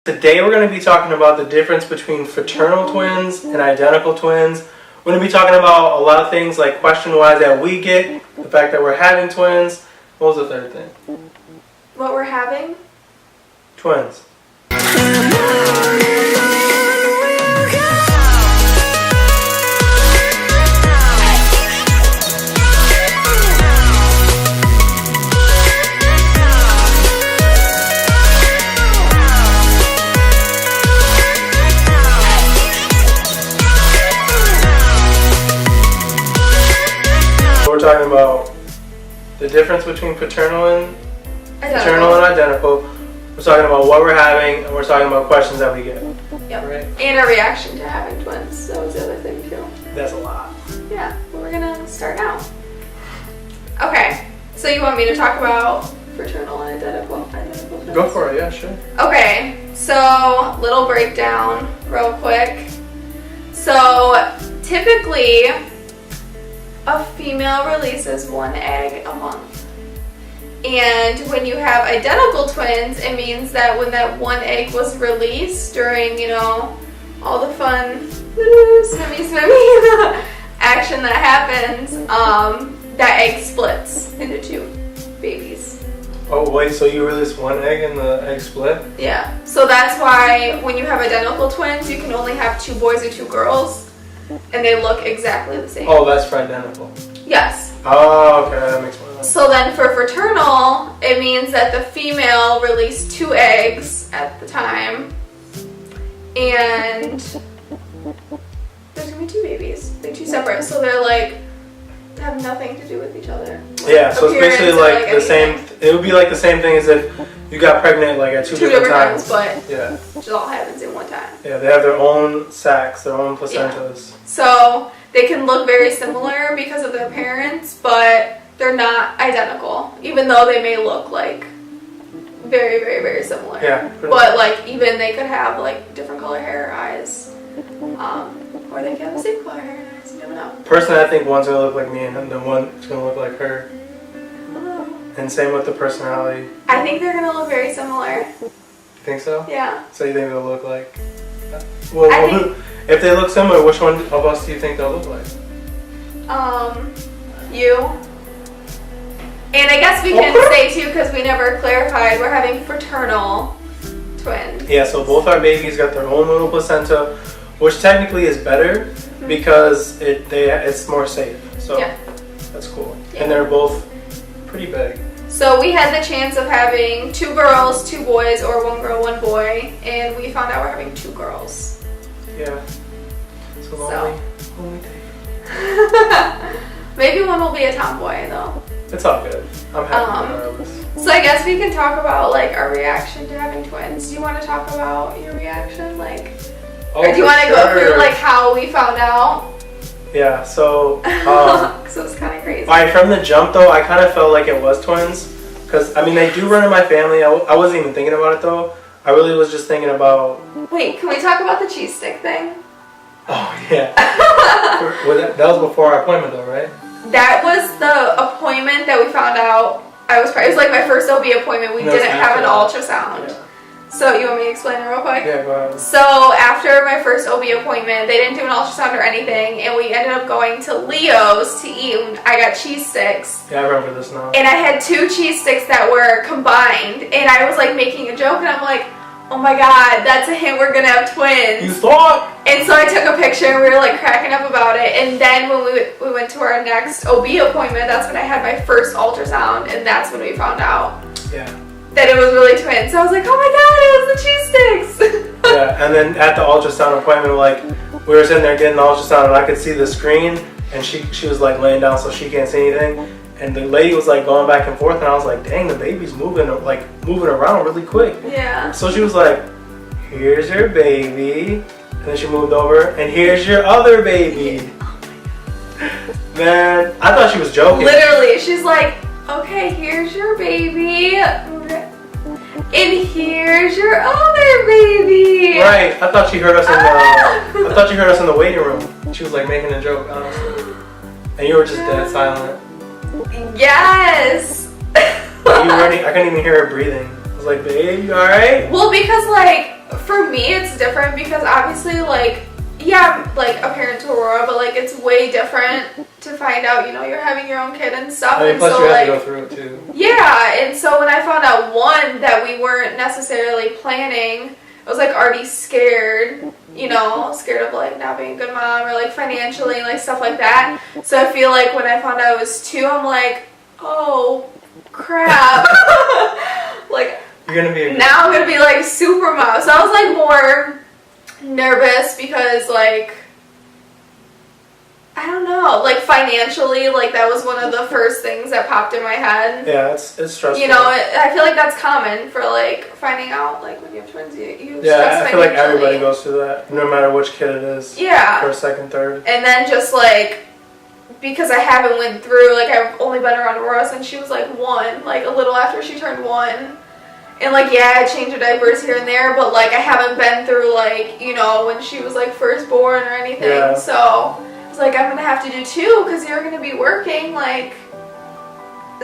Today we're going to be talking about the difference between fraternal twins and identical twins. We're going to be talking about a lot of things like question-wise that we get, the fact that we're having twins. What was the third thing? What we're having? Twins. We're talking about the difference between fraternal and identical. We're talking about what we're having, and we're talking about questions that we get. Yep. Right? And our reaction to having twins. That was the other thing too. That's a lot. Yeah. Well, we're gonna start now. Okay. So you want me to talk about fraternal and identical twins? Go for it. Yeah, sure. Okay. So little breakdown, real quick. So typically, a female releases one egg a month. And when you have identical twins, it means that when that one egg was released during, all the fun swimmy action that happens, that egg splits into two babies. Oh wait, so you release one egg and the egg split? Yeah. So that's why when you have identical twins, you can only have 2 boys or 2 girls. And they look exactly the same. Oh, that's for identical. Yes. Oh, okay, that makes more sense. So then for fraternal, it means that the female released 2 eggs at the time. And there's going to be 2 babies. They're 2 separate. So they're have nothing to do with each other. Yeah, so it's basically like the same. It would be like the same thing as if you got pregnant at 2 different times. But yeah, it all happens in one time. Yeah, they have their own sacs, their own placentas. Yeah. So they can look very similar because of their parents, but they're not identical, even though they may look very, very, very similar. Yeah. But even they could have different color hair or eyes, or they could have the same color hair and eyes. You never know. Personally, I think one's gonna look like me, and the one's gonna look like her. And same with the personality. I think they're gonna look very similar. You think so? Yeah. So you think they'll look like? Well, if they look similar, which one of us do you think they'll look like? You. And I guess we can say too, because we never clarified, we're having fraternal twins. Yeah. So both our babies got their own little placenta, which technically is better because it's more safe. So yeah. That's cool. Yeah. And they're both pretty big. So we had the chance of having 2 girls, 2 boys, or 1 girl, 1 boy, and we found out we're having 2 girls. Yeah. It's a lonely day. Maybe one will be a tomboy though. It's all good. I'm happy regardless. So I guess we can talk about our reaction to having twins. Do you want to talk about your reaction, or do you want to go through how we found out? Yeah, so So it's kind of crazy. Alright, from the jump though, I kind of felt like it was twins. Because, they do run in my family. I wasn't even thinking about it though. I really was just thinking about... Wait, can we talk about the cheese stick thing? Oh, yeah. That was before our appointment though, right? That was the appointment that we found out I was pregnant. It was my first OB appointment. We didn't have an ultrasound. Yeah. So you want me to explain it real quick? Yeah, go ahead. So after my first OB appointment, they didn't do an ultrasound or anything, and we ended up going to Leo's to eat. I got cheese sticks. Yeah, I remember this now. And I had 2 cheese sticks that were combined, and I was making a joke, and I'm like, oh my god, that's a hint we're gonna have twins. You thought? And so I took a picture, and we were cracking up about it, and then when we went to our next OB appointment, that's when I had my first ultrasound, and that's when we found out. Yeah. That it was really twins. So I was like, oh my god, it was the cheese sticks. Yeah, and then at the ultrasound appointment, we were sitting there getting the ultrasound, and I could see the screen, and she was laying down so she can't see anything, and the lady was going back and forth, and I was like, dang, the baby's moving around really quick. Yeah. So she was like, here's your baby, and then she moved over, and here's your other baby. Man, I thought she was joking. Literally, she's like, okay, here's your baby. And here's your other baby. Right. I thought she heard us in the waiting room. She was making a joke, honestly. And you were just dead silent. Yes. I couldn't even hear her breathing. I was like, babe, you alright? Well, because For me, it's different because obviously, like, yeah, I'm, like, a parent to Aurora, but, like, it's way different to find out, you know, you're having your own kid and stuff. I mean, and plus so, you have like, to go through it, too. Yeah, and so when I found out, one, that we weren't necessarily planning, I was, like, already scared, you know, scared of, like, not being a good mom or, like, financially, like, stuff like that. So I feel like when I found out it was 2, I'm like, oh, crap. Like, you're gonna be now I'm gonna be, like, super mom. So I was, like, more nervous because, like, I don't know, like, financially, like, that was one of the first things that popped in my head. Yeah, it's stressful. You know, I feel like that's common for, like, finding out, like, when you have twins, you yeah, I feel like everybody goes through that, no matter which kid it is. Yeah. First, second, third. And then just, like, because I haven't went through, like, I've only been around Aurora since she was, like, 1, like, a little after she turned 1. And, like, yeah, I changed her diapers here and there, but, like, I haven't been through, like, you know, when she was, like, first born or anything. Yeah. So like, I'm gonna have to do 2 because you're gonna be working, like,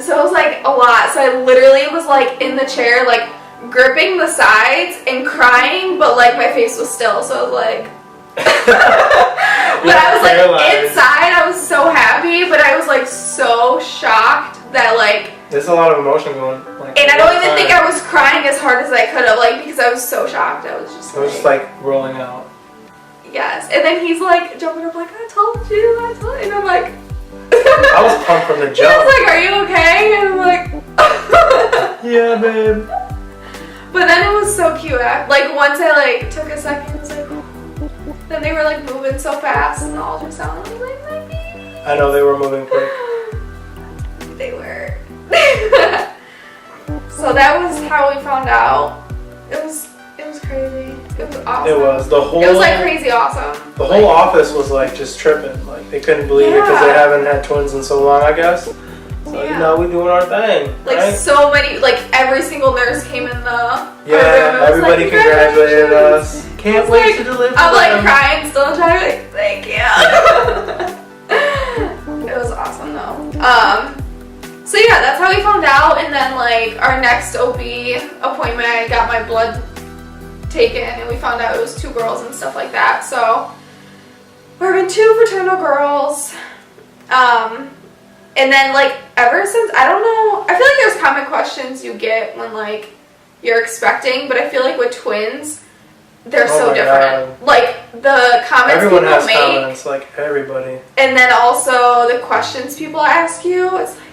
so it was like a lot. So I literally was like in the chair, like gripping the sides and crying, but like my face was still, so I was like but I was like inside I was so happy, but I was like so shocked that like there's a lot of emotion going, like, and I don't even think I was crying as hard as I could have, like, because I was so shocked. I was just like rolling out. Yes, and then he's like jumping up like, I told you, and I'm like I was pumped from the jump. He was like, are you okay? And I'm like yeah, babe. But then it was so cute. Like, once I like took a second, it was like, then they were like moving so fast and the ultrasound, I was like, my baby. I know, they were moving quick. They were. So that was how we found out. It was crazy. It was awesome. It was. It was like crazy awesome. The whole office was like just tripping. Like, they couldn't believe it because they haven't had twins in so long, I guess. So, you know, we doing our thing. Like, right? so many, like, every single nurse came in the yeah, everybody like, congratulated us. Can't wait like, to deliver I'm like them. crying, still trying to like, thank you. It was awesome though. So yeah, that's how we found out, and then like our next OB appointment, I got my blood taken, and we found out it was 2 girls and stuff like that. So we're having 2 fraternal girls. And then like ever since, I don't know, I feel like there's common questions you get when like you're expecting, but I feel like with twins, they're so different. God. Like the comments everyone people has make, comments, like everybody. And then also the questions people ask you, it's like,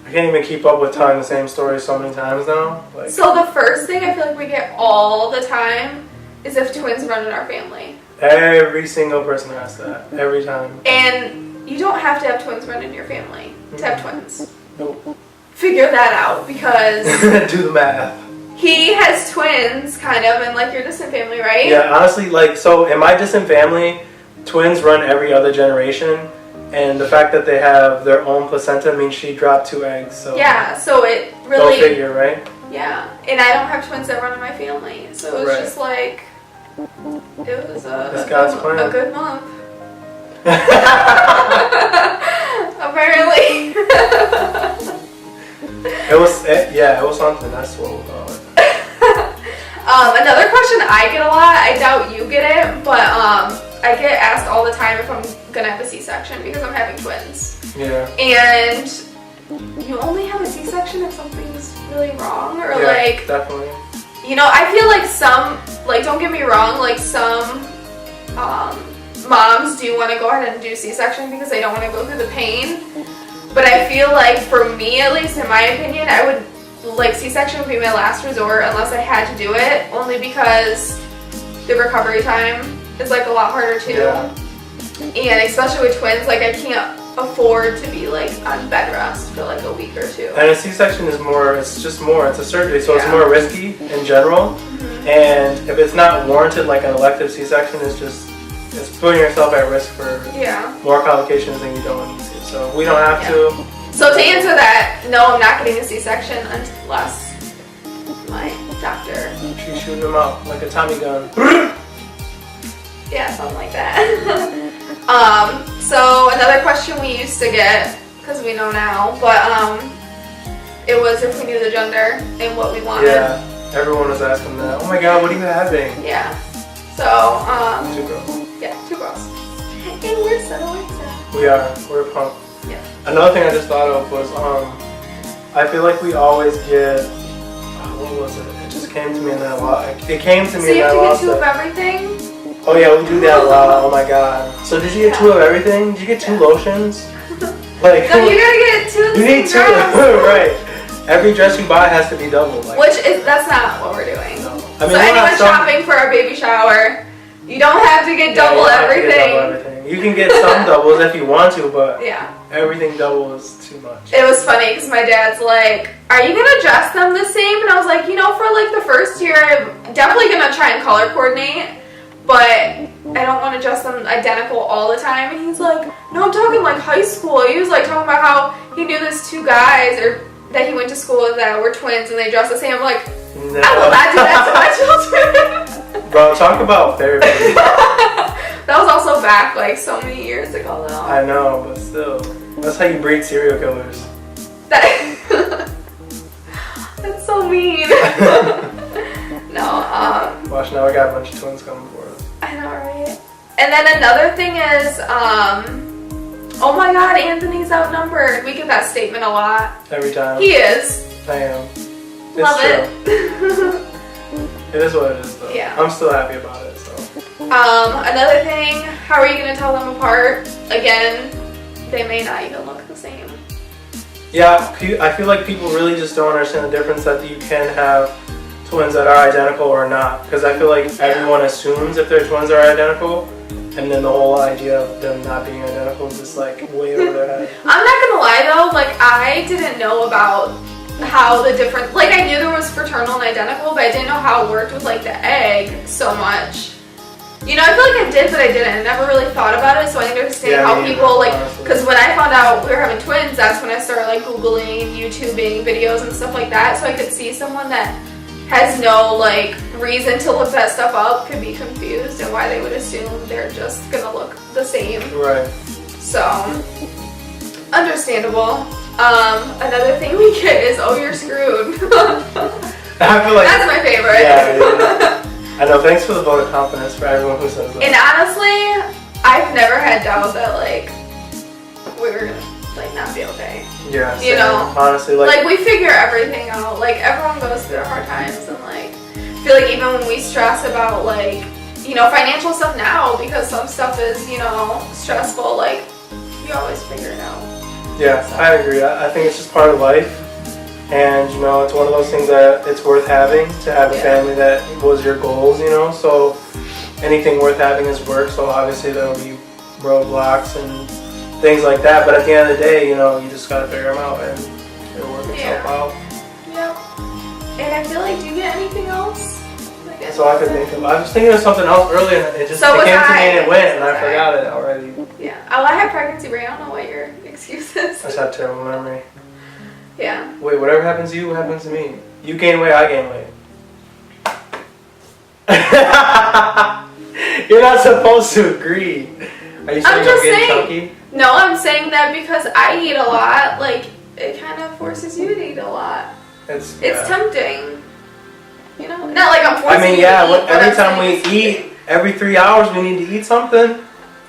I can't even keep up with telling the same story so many times now. Like, so the first thing I feel like we get all the time is if twins run in our family. Every single person asks that, every time. And you don't have to have twins run in your family to have twins. Nope. Figure that out, because do the math. He has twins, kind of, in like your distant family, right? Yeah, honestly, like, so in my distant family, twins run every other generation. And the fact that they have their own placenta means she dropped 2 eggs. So yeah, so it really... Go figure, right? Yeah, and I don't have twins that run in my family. So it was just like... It was a good month. Apparently. It was something. That's what we'll call it. Another question I get a lot, I doubt you get it, but I get asked all the time if I'm gonna have a C-section because I'm having twins. Yeah. And you only have a C-section if something's really wrong, or like... definitely. You know, I feel like some, like, don't get me wrong, like some moms do want to go ahead and do C-section because they don't want to go through the pain. But I feel like for me, at least in my opinion, I would, like, C-section would be my last resort unless I had to do it, only because the recovery time is like a lot harder too. Yeah. And especially with twins, like, I can't afford to be like on bed rest for like a week or 2. And a C-section is more, it's a surgery, so it's more risky in general. Mm-hmm. And if it's not warranted, like an elective C-section is it's putting yourself at risk for more complications than you don't need to. So we don't have to. So to answer that, no, I'm not getting a C-section unless my doctor. She's shooting them out like a Tommy gun. Yeah, something like that. So another question we used to get, because we know now, but it was if we knew the gender and what we wanted. Yeah. Everyone was asking that. Oh my god, what are you having? Yeah. So, 2 girls. Yeah, 2 girls. And we're so excited. We are. We're pumped. Yeah. Another thing I just thought of was, I feel like we always get, what was it? It just came to me in that lot. It came to me So in you that have lot. to get 2 of everything? Oh yeah, we do that a lot. Oh my god. So did you get 2 of everything? Did you get 2 lotions? Like, No, you gotta get 2 of the you same need 2. dress. Right. Every dress you buy has to be double. Like, That's not what we're doing. no. I mean, So we'll have anyone some- shopping for a baby shower, you don't have to get Yeah, double you don't have to get everything. double everything. You can get some doubles if you want to, but Yeah. everything double is too much. It was funny because my dad's like, are you gonna dress them the same? And I was like, you know, for like the first year, I'm definitely gonna try and color coordinate, but I don't want to dress them identical all the time. And he's like, no, I'm talking like high school. He was like talking about how he knew these 2 guys that he went to school with that were twins and they dressed the same. I'm like, No. I will not do that to my children. Bro, talk about therapy. That was also back like so many years ago though. I know, but still. That's how you breed serial killers. That's so mean. No, Watch, now I got a bunch of twins coming for us. I know, right? And then another thing is, oh my god, Anthony's outnumbered. We get that statement a lot. Every time. He is. I am. It's Love true. it. It is what it is, though. Yeah. I'm still happy about it, so. Another thing, how are you going to tell them apart? Again, they may not even look the same. Yeah, I feel like people really just don't understand the difference that you can have twins that are identical or not. Because I feel like everyone assumes if their twins are identical, and then the whole idea of them not being identical is just like way over their head. I'm not gonna lie though, like I didn't know about how the different, like I knew there was fraternal and identical, but I didn't know how it worked with like the egg so much. You know, I feel like I did, but I didn't. I never really thought about it, so I understand how people like, because when I found out we were having twins, that's when I started like Googling, YouTubing videos and stuff like that, so I could see someone that has no like reason to look that stuff up could be confused and why they would assume they're just gonna look the same. Right. So, understandable. Another thing we get is, oh, you're screwed. I feel like That's my favorite. Yeah. I know, thanks for the vote of confidence for everyone who says that. And honestly, I've never had doubt that like we were gonna like not be okay. Yeah, You know, honestly, like we figure everything out. Like everyone goes through hard times, and like I feel like even when we stress about like, you know, financial stuff now, because some stuff is, you know, stressful, like you always figure it out. Yeah, So. I agree. I think it's just part of life. And, you know, it's one of those things that it's worth having to have a family that was your goals, you know. So anything worth having is work. So obviously there will be roadblocks and things like that. But at the end of the day, you know, you just got to figure them out and it'll work itself out. Yep. And I feel like, do you get anything else? Like, That's all I could think of. I was thinking of something else earlier and it just So it was came to me I. and it went and I Sorry. forgot it already. Yeah. Oh, I had pregnancy brain. I don't know what your excuse I is. just have terrible memory. Yeah. Wait, whatever happens to you happens to me. You gain weight, I gain weight. You're not supposed to agree. Are you saying I'm just getting saying. chunky? No, I'm saying that because I eat a lot, like, it kind of forces you to eat a lot. It's It's tempting. You know? Not like I'm I forcing mean, you yeah. to eat, but Every I'm time saying we it's eat, tempting. every 3 hours we need to eat something.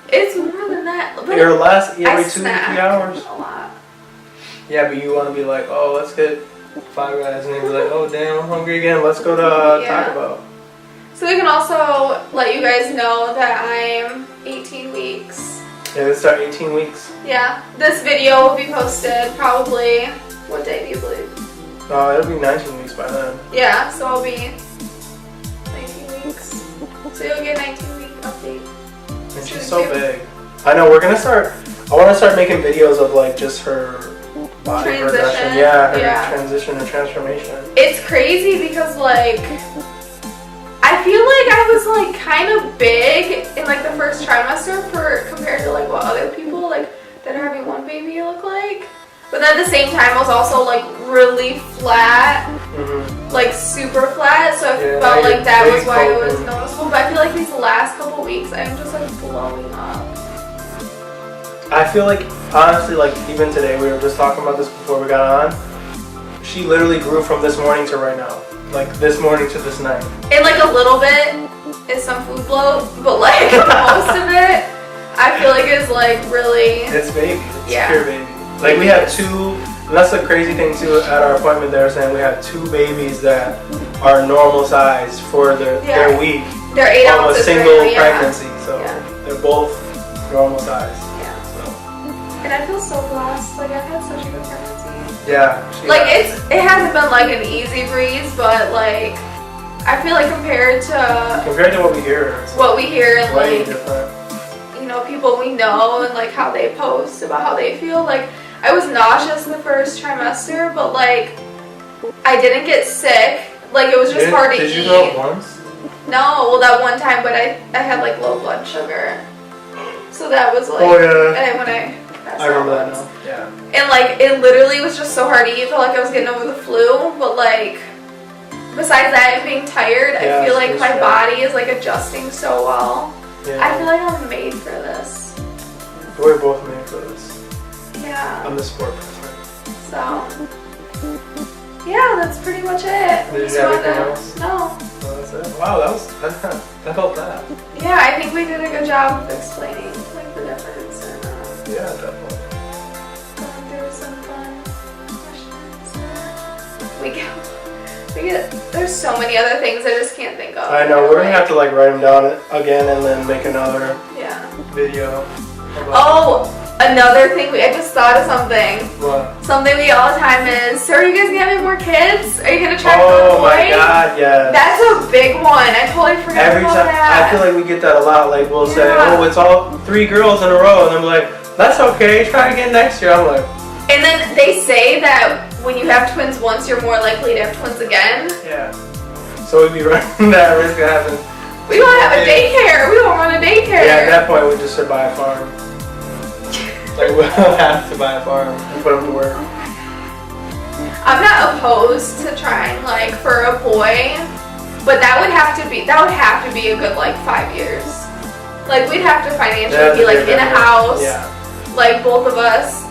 It's more than that. But Or less I every 2 to 3 snack hours. a lot. Yeah, but you want to be like, oh, let's get Five Guys, and then be like, oh damn, I'm hungry again. Let's go to Yeah. Taco Bell. So we can also let you guys know that I'm 18 weeks. Yeah, let's start 18 weeks. Yeah, this video will be posted probably, what day do you believe? It'll be 19 weeks by then. Yeah, so I'll be 19 weeks. So you'll get a 19-week update. And she's so big. I know, we're gonna start, I want to start making videos of like just her body Transition. progression. Yeah, her Yeah. transition and transformation. It's crazy because like, I feel like I was like kind of big in like the first trimester compared to like what other people like that are having one baby look like. But then at the same time I was also like really flat, like super flat, so I felt like that was why it was noticeable. But I feel like these last couple weeks I'm just like blowing up. I feel like, honestly, like even today, we were just talking about this before we got on. She literally grew from this morning to right now. like this morning to this night. And like a little bit is some food bloat, but like most of it, I feel like is like really. It's baby. It's Yeah. pure baby. Like we have two. And that's the crazy thing too. At our appointment, they were saying we have two babies that are normal size for their week. They're 8 of a ounces. single right? pregnancy, so Yeah. they're both normal size. Yeah. So And I feel so blessed. Like I've had such a good pregnancy. yeah. Like it hasn't been like an easy breeze, but like I feel like compared to what we hear, it's what we hear and way like different. you know people we know and like how they post about how they feel. Like I was nauseous in the first trimester, but like I didn't get sick. Like it was just hard to eat. Did you go once? No, well that one time, but I had like low blood sugar, so that was like. Oh yeah. And when I passed I remember out that once. now. Yeah. And like it literally was just so hard to eat. Felt like I was getting over the flu, but like besides that and being tired, Yeah, I feel like for my sure. body is like adjusting so well. Yeah. I feel like I'm made for this. We're both made for this. Yeah. I'm the sport person. So yeah, that's pretty much it. Did you Just have wanted anything to- else? No. Oh, that's it. Wow, that felt bad. Yeah, I think we did a good job of explaining like the difference and Yeah, definitely. going through some fun questions. We get. There's so many other things I just can't think of. I know, we're gonna have to like write them down again and then make another Yeah. video. Oh, another thing. I just thought of something. What? Something we get all the time is, so are you guys gonna have any more kids? Are you gonna try for a Oh boy? my god, yes. That's a big one. I totally forgot Every about time, that. I feel like we get that a lot. Like we'll say, Yeah. oh, it's all 3 girls in a row, and I'm like, that's okay. Try again next year. I'm like, And then they say that when you have twins once, you're more likely to have twins again. yeah. So we'd be running that risk of having. We don't have a daycare. We don't run a daycare. Yeah, at that point we just should buy a farm. Like we'll have to buy a farm and put them to work. I'm not opposed to trying like for a boy, but that would have to be a good like 5 years. Like we'd have to financially be like in a house, Yeah. like both of us,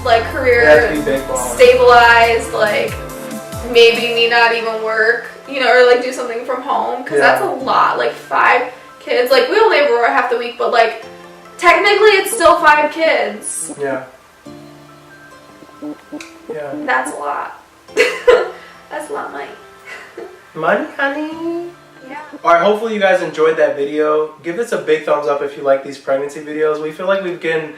like It has career to be big balls. stabilized, like maybe me not even work, you know, or like do something from home, because Yeah. that's a lot. Like 5 kids. Like we only have Aurora half the week, but like technically it's still 5 kids. Yeah. Yeah. That's a lot. That's a lot of money. Money, honey. Yeah. Alright, hopefully you guys enjoyed that video. Give us a big thumbs up if you like these pregnancy videos. We feel like we've been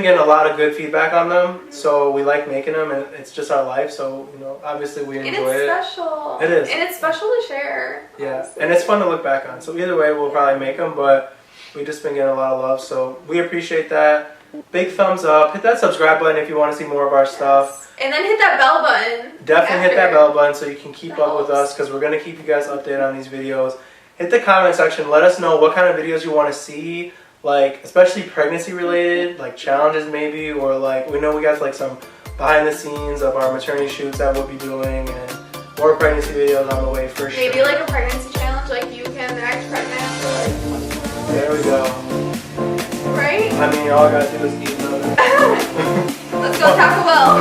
getting a lot of good feedback on them, so we like making them, and it's just our life, so you know, obviously we And enjoy it's it. special. It is. And it's special to share. Yeah, honestly. and it's fun to look back on. So either way, we'll probably make them, but we've just been getting a lot of love, so we appreciate that. Big thumbs up. Hit that subscribe button if you want to see more of our stuff. And then hit that bell button. Definitely hit that after. bell button so you can keep That up with helps. us, because we're going to keep you guys updated on these videos. Hit the comment section. Let us know what kind of videos you want to see, like especially pregnancy related, like challenges maybe, or like we know we got like some behind the scenes of our maternity shoots that we'll be doing, and more pregnancy videos on the way for sure. Maybe like a pregnancy challenge, like you can act pregnant for like 24 hours. There we go. Right? I mean, all I gotta do is eat another. Let's go Taco Bell.